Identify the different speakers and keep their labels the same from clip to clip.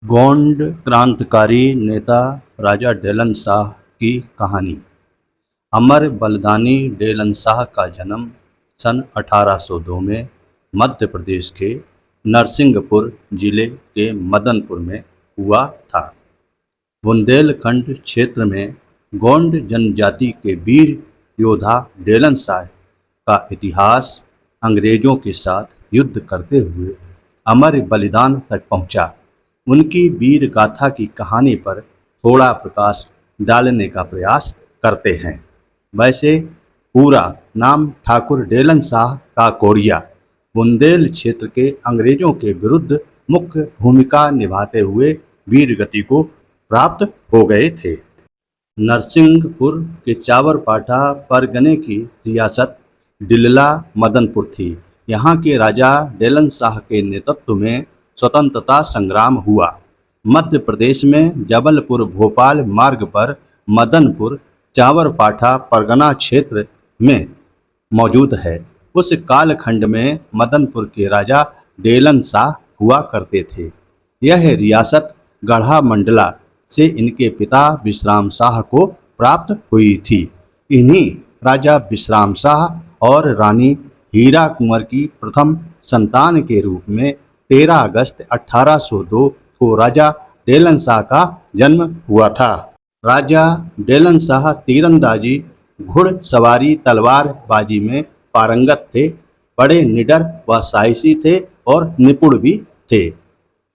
Speaker 1: गोंड क्रांतिकारी नेता राजा डेलन शाह की कहानी। अमर बलिदानी डेलन शाह का जन्म सन 1802 में मध्य प्रदेश के नरसिंहपुर जिले के मदनपुर में हुआ था। बुंदेलखंड क्षेत्र में गोंड जनजाति के वीर योद्धा डेलन शाह का इतिहास अंग्रेजों के साथ युद्ध करते हुए अमर बलिदान तक पहुंचा। उनकी वीर गाथा की कहानी पर थोड़ा प्रकाश डालने का प्रयास करते हैं। वैसे पूरा नाम ठाकुर डेलन शाह काकोड़िया बुंदेल क्षेत्र के अंग्रेजों के विरुद्ध मुख्य भूमिका निभाते हुए वीर गति को प्राप्त हो गए थे। नरसिंहपुर के चावरपाठा परगने की रियासत डिल्ला मदनपुर थी। यहाँ के राजा डेलन शाह के नेतृत्व में स्वतंत्रता संग्राम हुआ। मध्य प्रदेश में जबलपुर भोपाल मार्ग पर मदनपुर चावरपाठा परगना क्षेत्र में मौजूद है। उस कालखंड में मदनपुर के राजा डेलन शाह हुआ करते थे। यह रियासत गढ़ा मंडला से इनके पिता विश्राम शाह को प्राप्त हुई थी। इन्हीं राजा विश्राम शाह और रानी हीरा कुंवर की प्रथम संतान के रूप में 13 अगस्त 1802 को राजा डेलन शाह का जन्म हुआ था। राजा डेलन शाह तीरंदाजी, घुड़सवारी, तलवारबाजी में पारंगत थे। बड़े निडर व साहसी थे और निपुण भी थे।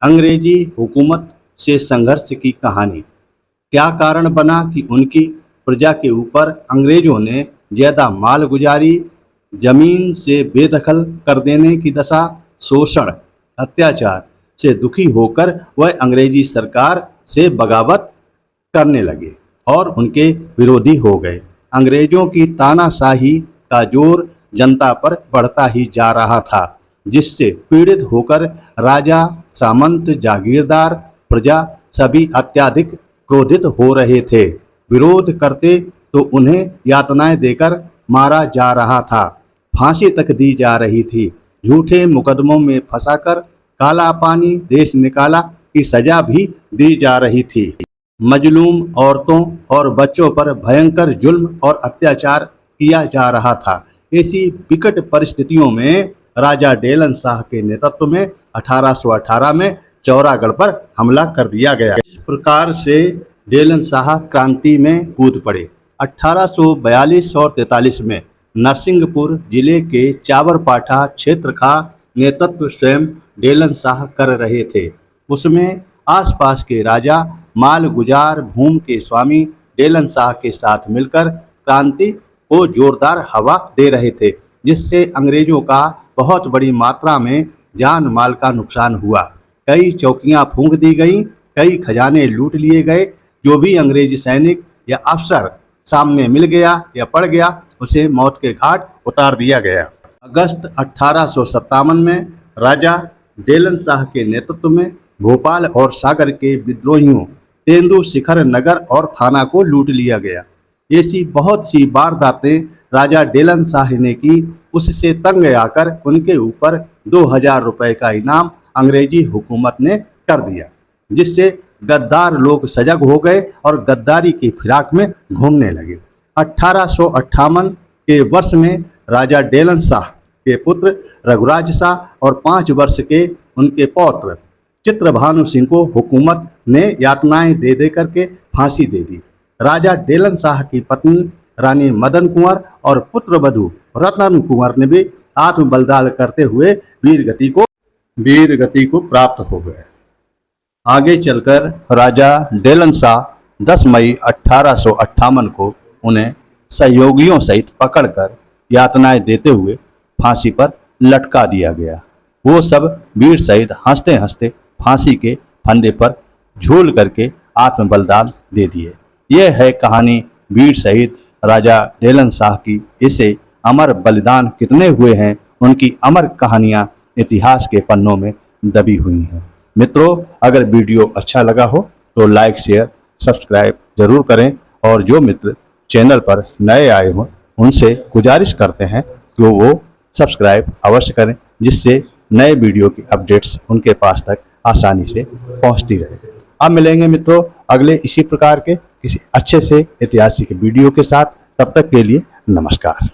Speaker 1: अंग्रेजी हुकूमत से संघर्ष की कहानी। क्या कारण बना कि उनकी प्रजा के ऊपर अंग्रेजों ने ज्यादा मालगुजारी, जमीन से बेदखल कर देने की दशा, शोषण, अत्याचार से दुखी होकर वह अंग्रेजी सरकार से बगावत करने लगे और उनके विरोधी हो गए। अंग्रेजों की तानाशाही का जोर जनता पर बढ़ता ही जा रहा था, जिससे पीड़ित होकर राजा, सामंत, जागीरदार, प्रजा सभी अत्यधिक क्रोधित हो रहे थे। विरोध करते तो उन्हें यातनाएं देकर मारा जा रहा था, फांसी तक दी जा रही थी। झूठे मुकदमों में फंसाकर काला पानी देश निकाला की सजा भी दी जा रही थी। मजलूम औरतों और बच्चों पर भयंकर जुल्म और अत्याचार किया जा रहा था। ऐसी विकट परिस्थितियों में राजा डेलन शाह के नेतृत्व में 1818 में चौरागढ़ पर हमला कर दिया गया। इस प्रकार से डेलन शाह क्रांति में कूद पड़े। 1842 और 43 में नरसिंहपुर जिले के चावरपाठा क्षेत्र का नेतृत्व स्वयं डेलन शाह कर रहे थे। उसमें आसपास के राजा, माल गुजार, भूमि के स्वामी डेलन शाह के साथ मिलकर क्रांति को जोरदार हवा दे रहे थे, जिससे अंग्रेजों का बहुत बड़ी मात्रा में जान माल का नुकसान हुआ। कई चौकियां फूंक दी गईं, कई खजाने लूट लिए गए। जो भी अंग्रेजी सैनिक या अफसर सामने मिल गया या पड़ गया, उसे मौत के घाट उतार दिया गया। अगस्त 1857 में राजा डेलन शाह के नेतृत्व में भोपाल और सागर के विद्रोहियों तेंदु शिखर नगर और थाना को लूट लिया गया। ऐसी बहुत सी वारदातें राजा डेलन शाह ने की। उससे तंग आकर उनके ऊपर 2000 रुपए का इनाम अंग्रेजी हुकूमत ने कर दिया, जिससे गद्दार लोग सजग हो गए और गद्दारी की फिराक में घूमने लगे। 1858 के वर्ष में राजा डेलन शाह के पुत्र रघुराज शाह और 5 वर्ष के उनके पौत्र चित्रभानु सिंह को हुकूमत ने यातनाएं दे दे करके फांसी दे दी। राजा डेलन शाह की पत्नी रानी मदन कुंवर और पुत्र वधू रतन कुंवर ने भी आत्म बलिदान करते हुए वीर गति को प्राप्त हो गए। आगे चलकर राजा डेलन शाह 10 मई 1858 को उन्हें सहयोगियों सहित पकड़कर यातनाएं देते हुए फांसी पर लटका दिया गया। वो सब वीर शहीद हंसते हंसते फांसी के फंदे पर झूल करके आत्म बलिदान दे दिए। यह है कहानी वीर शहीद राजा डेलन शाह की। इसे अमर बलिदान कितने हुए हैं, उनकी अमर कहानियां इतिहास के पन्नों में दबी हुई हैं। मित्रों, अगर वीडियो अच्छा लगा हो तो लाइक, शेयर, सब्सक्राइब जरूर करें और जो मित्र चैनल पर नए आए हों उनसे गुजारिश करते हैं कि वो सब्सक्राइब अवश्य करें, जिससे नए वीडियो की अपडेट्स उनके पास तक आसानी से पहुंचती रहे। अब मिलेंगे मित्रों अगले इसी प्रकार के किसी अच्छे से ऐतिहासिक वीडियो के साथ। तब तक के लिए नमस्कार।